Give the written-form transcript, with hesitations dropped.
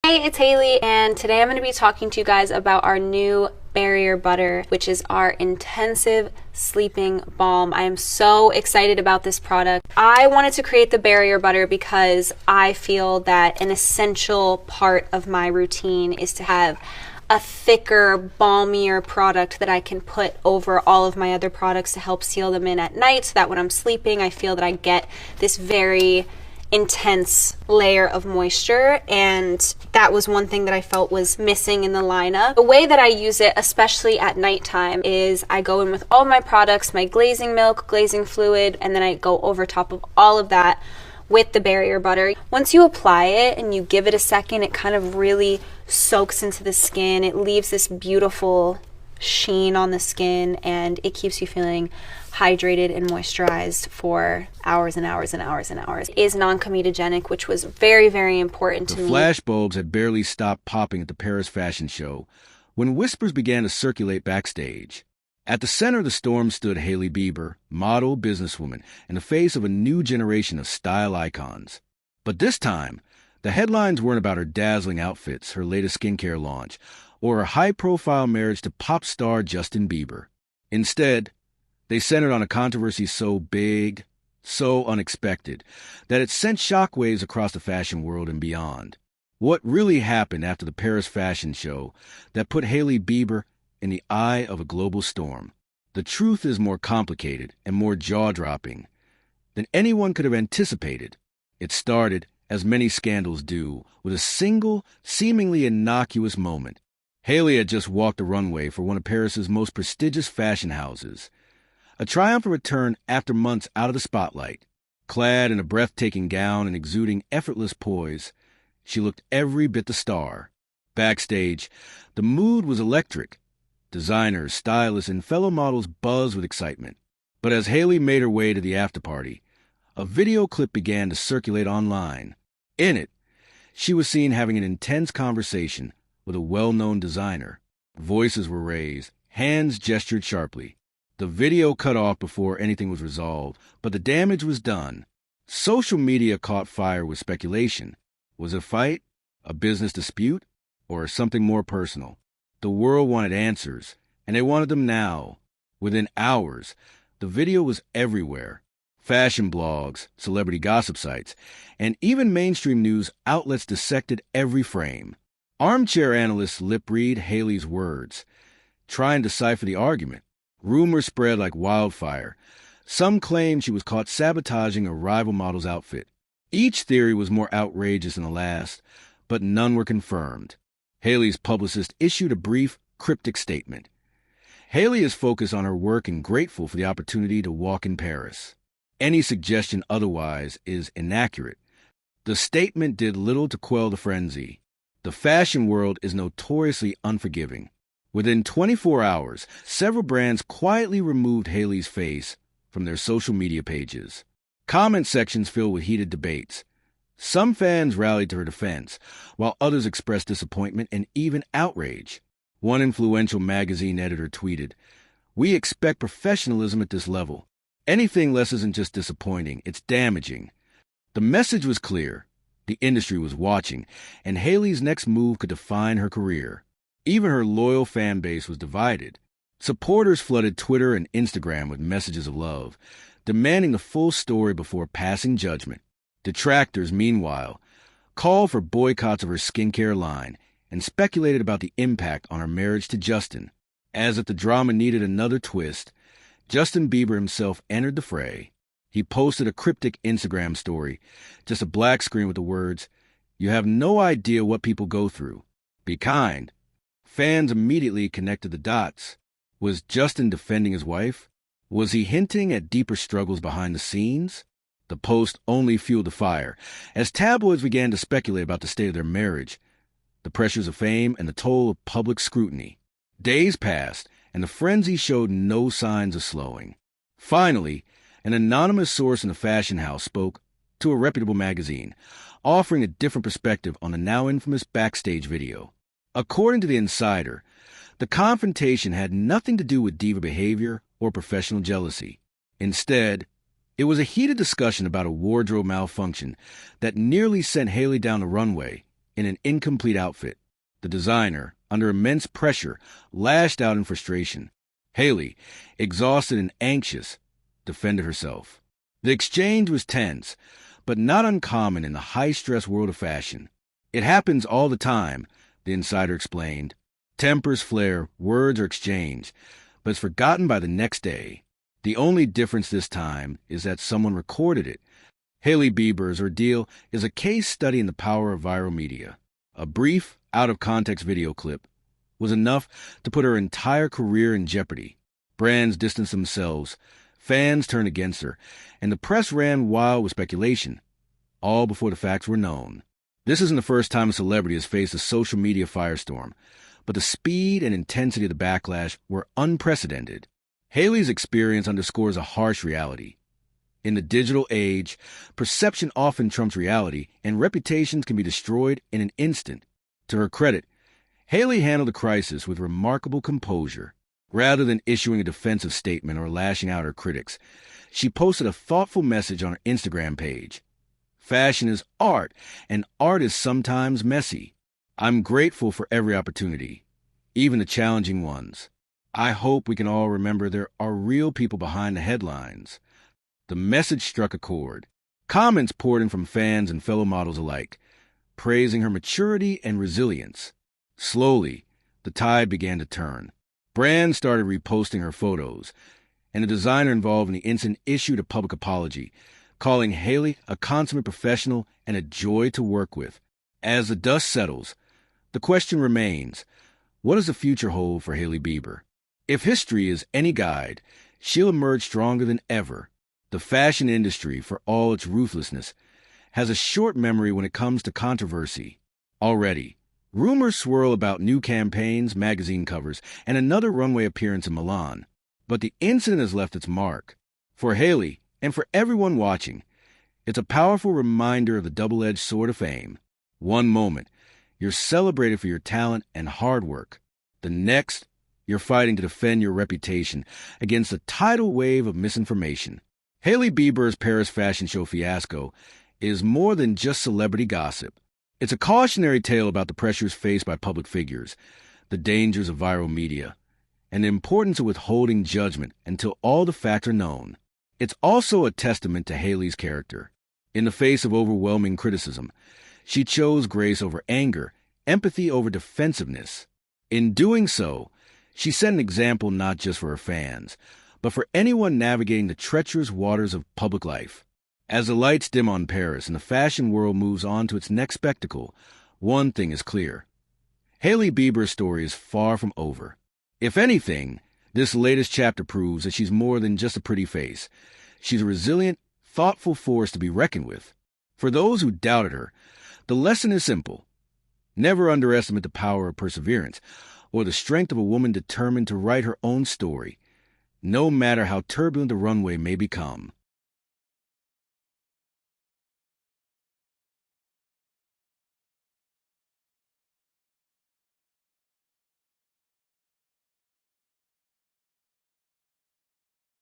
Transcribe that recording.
Hey, it's Hailey, and today I'm going to be talking to you guys about our new Barrier Butter, which is our intensive sleeping balm. I am so excited about this product. I wanted to create the Barrier Butter because I feel that an essential part of my routine is to have a thicker, balmier product that I can put over all of my other products to help seal them in at night, so that when I'm sleeping, I feel that I get this very intense layer of moisture, and that was one thing that I felt was missing in the lineup. The way that I use it, especially at nighttime, is I go in with all my products, my glazing milk, glazing fluid, and then I go over top of all of that with the Barrier Butter. Once you apply it and you give it a second, it kind of really soaks into the skin. It leaves this beautiful sheen on the skin, and it keeps you feeling hydrated and moisturized for hours and hours and hours and hours. It is non-comedogenic, which was very, very important to me. The flashbulbs had barely stopped popping at the Paris fashion show when whispers began to circulate backstage. At the center of the storm stood Hailey Bieber, model, businesswoman, and the face of a new generation of style icons. But this time, the headlines weren't about her dazzling outfits, her latest skincare launch, or her high-profile marriage to pop star Justin Bieber. Instead, they centered on a controversy so big, so unexpected, that it sent shockwaves across the fashion world and beyond. What really happened after the Paris fashion show that put Hailey Bieber in the eye of a global storm? The truth is more complicated and more jaw-dropping than anyone could have anticipated. It started, as many scandals do, with a single, seemingly innocuous moment. Hailey had just walked the runway for one of Paris's most prestigious fashion houses. A triumphant return after months out of the spotlight. Clad in a breathtaking gown and exuding effortless poise, she looked every bit the star. Backstage, the mood was electric. Designers, stylists, and fellow models buzzed with excitement. But as Hailey made her way to the afterparty, a video clip began to circulate online. In it, she was seen having an intense conversation with a well-known designer. Voices were raised, hands gestured sharply. The video cut off before anything was resolved, but the damage was done. Social media caught fire with speculation. Was it a fight, a business dispute, or something more personal? The world wanted answers, and they wanted them now. Within hours, the video was everywhere. Fashion blogs, celebrity gossip sites, and even mainstream news outlets dissected every frame. Armchair analysts lip-read Hailey's words, trying to decipher the argument. Rumors spread like wildfire. Some claimed she was caught sabotaging a rival model's outfit. Each theory was more outrageous than the last, but none were confirmed. Hailey's publicist issued a brief, cryptic statement. Hailey is focused on her work and grateful for the opportunity to walk in Paris. Any suggestion otherwise is inaccurate. The statement did little to quell the frenzy. The fashion world is notoriously unforgiving. Within 24 hours, several brands quietly removed Hailey's face from their social media pages. Comment sections filled with heated debates. Some fans rallied to her defense, while others expressed disappointment and even outrage. One influential magazine editor tweeted, "We expect professionalism at this level. Anything less isn't just disappointing, it's damaging." The message was clear. The industry was watching, and Hailey's next move could define her career. Even her loyal fan base was divided. Supporters flooded Twitter and Instagram with messages of love, demanding the full story before passing judgment. Detractors, meanwhile, called for boycotts of her skincare line and speculated about the impact on her marriage to Justin. As if the drama needed another twist, Justin Bieber himself entered the fray. He posted a cryptic Instagram story, just a black screen with the words, "You have no idea what people go through. Be kind." Fans immediately connected the dots. Was Justin defending his wife? Was he hinting at deeper struggles behind the scenes? The post only fueled the fire. As tabloids began to speculate about the state of their marriage, the pressures of fame, and the toll of public scrutiny. Days passed, and the frenzy showed no signs of slowing. Finally, an anonymous source in the fashion house spoke to a reputable magazine, offering a different perspective on the now infamous Backstage video. According to the insider, the confrontation had nothing to do with diva behavior or professional jealousy. Instead, it was a heated discussion about a wardrobe malfunction that nearly sent Hailey down the runway in an incomplete outfit. The designer, under immense pressure, lashed out in frustration. Hailey, exhausted and anxious, defended herself. The exchange was tense, but not uncommon in the high-stress world of fashion. It happens all the time, the insider explained. Tempers flare, words are exchanged, but it's forgotten by the next day. The only difference this time is that someone recorded it. Hailey Bieber's ordeal is a case study in the power of viral media. A brief, out-of-context video clip was enough to put her entire career in jeopardy. Brands distanced themselves, fans turned against her, and the press ran wild with speculation, all before the facts were known. This isn't the first time a celebrity has faced a social media firestorm, but the speed and intensity of the backlash were unprecedented. Hailey's experience underscores a harsh reality. In the digital age, perception often trumps reality, and reputations can be destroyed in an instant. To her credit, Hailey handled the crisis with remarkable composure. Rather than issuing a defensive statement or lashing out at her critics, she posted a thoughtful message on her Instagram page. Fashion is art, and art is sometimes messy. I'm grateful for every opportunity, even the challenging ones. I hope we can all remember there are real people behind the headlines. The message struck a chord. Comments poured in from fans and fellow models alike, praising her maturity and resilience. Slowly, the tide began to turn. Brands started reposting her photos, and the designer involved in the incident issued a public apology, calling Hailey a consummate professional and a joy to work with. As the dust settles, the question remains, what does the future hold for Hailey Bieber? If history is any guide, she'll emerge stronger than ever. The fashion industry, for all its ruthlessness, has a short memory when it comes to controversy. Already, rumors swirl about new campaigns, magazine covers, and another runway appearance in Milan. But the incident has left its mark. For Hailey, and for everyone watching, it's a powerful reminder of the double-edged sword of fame. One moment, you're celebrated for your talent and hard work. The next, you're fighting to defend your reputation against a tidal wave of misinformation. Hailey Bieber's Paris fashion show Fiasco is more than just celebrity gossip. It's a cautionary tale about the pressures faced by public figures, the dangers of viral media, and the importance of withholding judgment until all the facts are known. It's also a testament to Hailey's character. In the face of overwhelming criticism, she chose grace over anger, empathy over defensiveness. In doing so, she set an example not just for her fans, but for anyone navigating the treacherous waters of public life. As the lights dim on Paris and the fashion world moves on to its next spectacle, one thing is clear. Hailey Bieber's story is far from over. If anything, this latest chapter proves that she's more than just a pretty face. She's a resilient, thoughtful force to be reckoned with. For those who doubted her, the lesson is simple. Never underestimate the power of perseverance or the strength of a woman determined to write her own story, no matter how turbulent the runway may become.